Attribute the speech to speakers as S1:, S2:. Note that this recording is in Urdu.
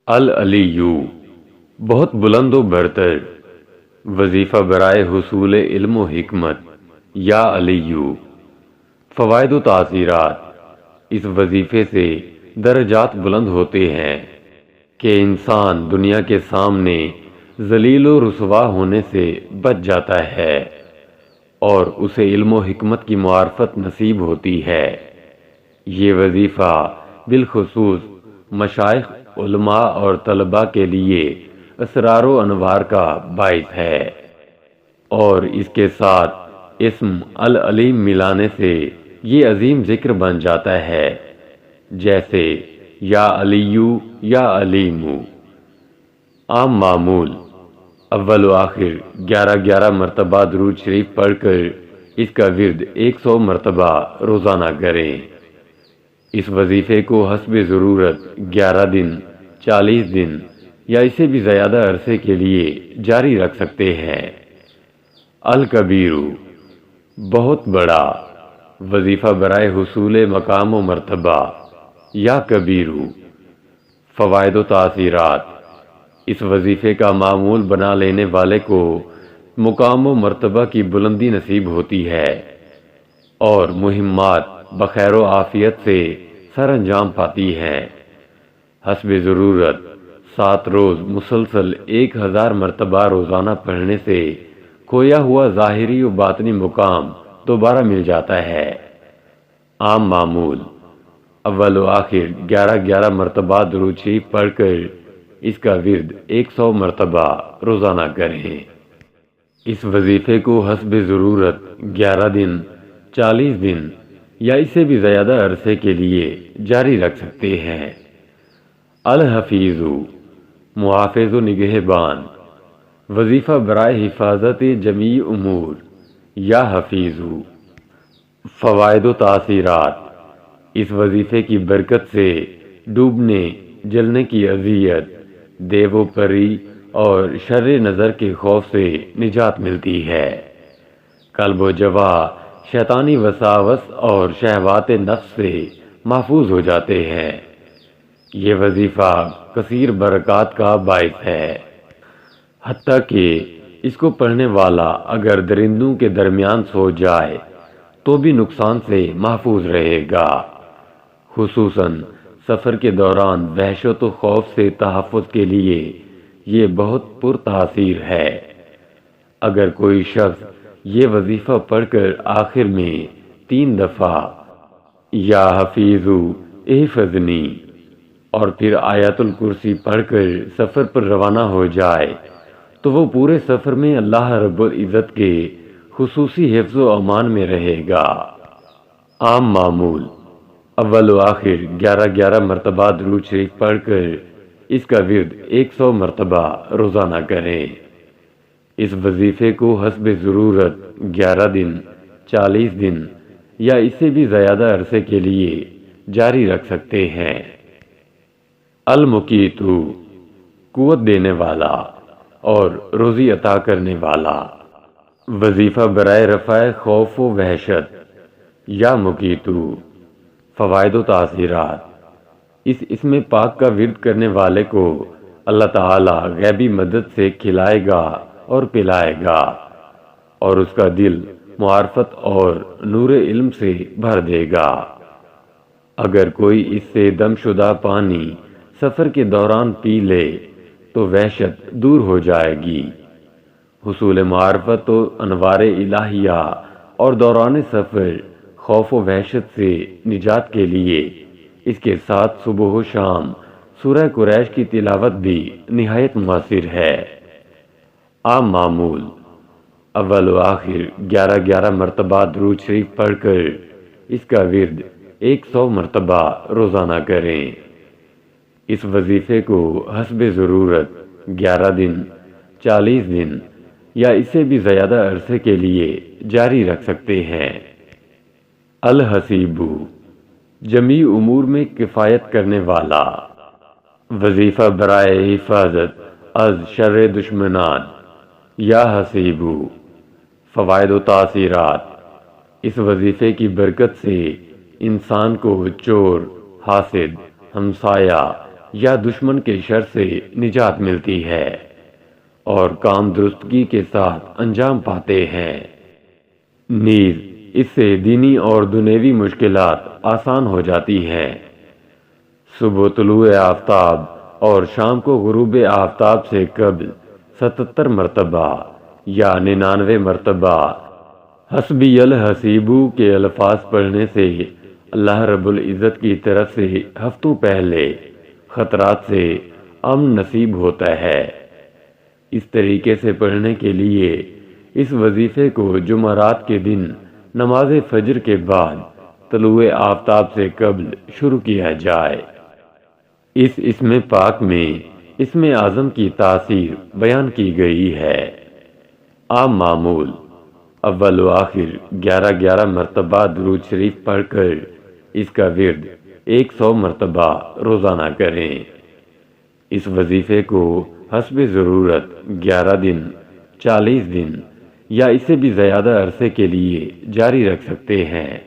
S1: العلیو، بہت بلند و برتر، وظیفہ برائے حصول علم و حکمت۔ یا علیو، فوائد و تاثیرات۔ اس وظیفے سے درجات بلند ہوتے ہیں کہ انسان دنیا کے سامنے ذلیل و رسوا ہونے سے بچ جاتا ہے اور اسے علم و حکمت کی معرفت نصیب ہوتی ہے۔ یہ وظیفہ بالخصوص مشائخ، علماء اور طلباء کے لیے اسرار و انوار کا باعث ہے، اور اس کے ساتھ اسم العلیم ملانے سے یہ عظیم ذکر بن جاتا ہے، جیسے یا علیو یا علیمو۔ عام معمول: اول و آخر 11 مرتبہ درود شریف پڑھ کر اس کا ورد 100 مرتبہ روزانہ کریں۔ اس وظیفے کو حسب ضرورت 11 دن، 40 دن یا اسے بھی زیادہ عرصے کے لیے جاری رکھ سکتے ہیں۔ الکبیر، بہت بڑا، وظیفہ برائے حصول مقام و مرتبہ۔ یا کبیر، فوائد و تاثیرات۔ اس وظیفے کا معمول بنا لینے والے کو مقام و مرتبہ کی بلندی نصیب ہوتی ہے اور مہمات بخیر و عافیت سے سر انجام پاتی ہیں۔ حسب ضرورت 7 روز مسلسل 1000 مرتبہ روزانہ پڑھنے سے کھویا ہوا ظاہری و باطنی مقام دوبارہ مل جاتا ہے۔ عام معمول: اول و آخر 11 مرتبہ درود شریف پڑھ کر اس کا ورد 100 مرتبہ روزانہ کریں۔ اس وظیفے کو حسب ضرورت 11 دن، 40 دن یا اسے بھی زیادہ عرصے کے لیے جاری رکھ سکتے ہیں۔ الحفیظ، محافظ و نگہبان، وظیفہ برائے حفاظت جمیع امور۔ یا حفیظ، فوائد و تاثیرات۔ اس وظیفے کی برکت سے ڈوبنے، جلنے کی اذیت، دیو و پری اور شر نظر کے خوف سے نجات ملتی ہے۔ قلب و جوارح شیطانی وساوس اور شہوات نفس سے محفوظ ہو جاتے ہیں۔ یہ وظیفہ کثیر برکات کا باعث ہے، حتیٰ کہ اس کو پڑھنے والا اگر درندوں کے درمیان سو جائے تو بھی نقصان سے محفوظ رہے گا۔ خصوصاً سفر کے دوران وحشت و خوف سے تحفظ کے لیے یہ بہت پر تاثیر ہے۔ اگر کوئی شخص یہ وظیفہ پڑھ کر آخر میں 3 دفعہ یا حفیظ احفظنی اور پھر آیت الکرسی پڑھ کر سفر پر روانہ ہو جائے تو وہ پورے سفر میں اللہ رب العزت کے خصوصی حفظ و امان میں رہے گا۔ عام معمول: اول و آخر 11 مرتبہ درود شریف پڑھ کر اس کا ورد 100 مرتبہ روزانہ کریں۔ اس وظیفے کو حسب ضرورت 11 دن، 40 دن یا اس سے بھی زیادہ عرصے کے لیے جاری رکھ سکتے ہیں۔ المقیت، قوت دینے والا اور روزی عطا کرنے والا، وظیفہ برائے رفع خوف و وحشت۔ یا مقیت، فوائد و تاثیرات۔ اس اسم پاک کا ورد کرنے والے کو اللہ تعالی غیبی مدد سے کھلائے گا اور پلائے گا اور اس کا دل معرفت اور نور علم سے بھر دے گا۔ اگر کوئی اس سے دم شدہ پانی سفر کے دوران پی لے تو وحشت دور ہو جائے گی۔ حصول معرفت و انوار الہیہ اور دوران سفر خوف و وحشت سے نجات کے لیے اس کے ساتھ صبح و شام سورہ قریش کی تلاوت بھی نہایت مؤثر ہے۔ عام معمول: اول و آخر 11 مرتبہ درود شریف پڑھ کر اس کا ورد 100 مرتبہ روزانہ کریں۔ اس وظیفے کو حسب ضرورت 11 دن، 40 دن یا اسے بھی زیادہ عرصے کے لیے جاری رکھ سکتے ہیں۔ الحسیب، جمیع امور میں کفایت کرنے والا، وظیفہ برائے حفاظت از شر دشمنان۔ یا حسیب، فوائد و تاثیرات۔ اس وظیفے کی برکت سے انسان کو چور، حاسد، ہمسایہ یا دشمن کے شر سے نجات ملتی ہے اور کام درستگی کے ساتھ انجام پاتے ہیں۔ نیز اس سے دینی اور دنیوی مشکلات آسان ہو جاتی ہیں۔ صبح طلوع آفتاب اور شام کو غروب آفتاب سے قبل 77 مرتبہ یا 99 مرتبہ حسبی الحسیبو کے الفاظ پڑھنے سے اللہ رب العزت کی طرف سے ہفتوں پہلے خطرات سے امن نصیب ہوتا ہے۔ اس طریقے سے پڑھنے کے لیے اس وظیفے کو جمعرات کے دن نماز فجر کے بعد طلوع آفتاب سے قبل شروع کیا جائے۔ اس اسم پاک میں اسم اعظم کی تاثیر بیان کی گئی ہے۔ عام معمول: اول و آخر 11 مرتبہ درود شریف پڑھ کر اس کا ورد 100 مرتبہ روزانہ کریں۔ اس وظیفے کو حسب ضرورت 11 دن، 40 دن یا اس سے بھی زیادہ عرصے کے لیے جاری رکھ سکتے ہیں۔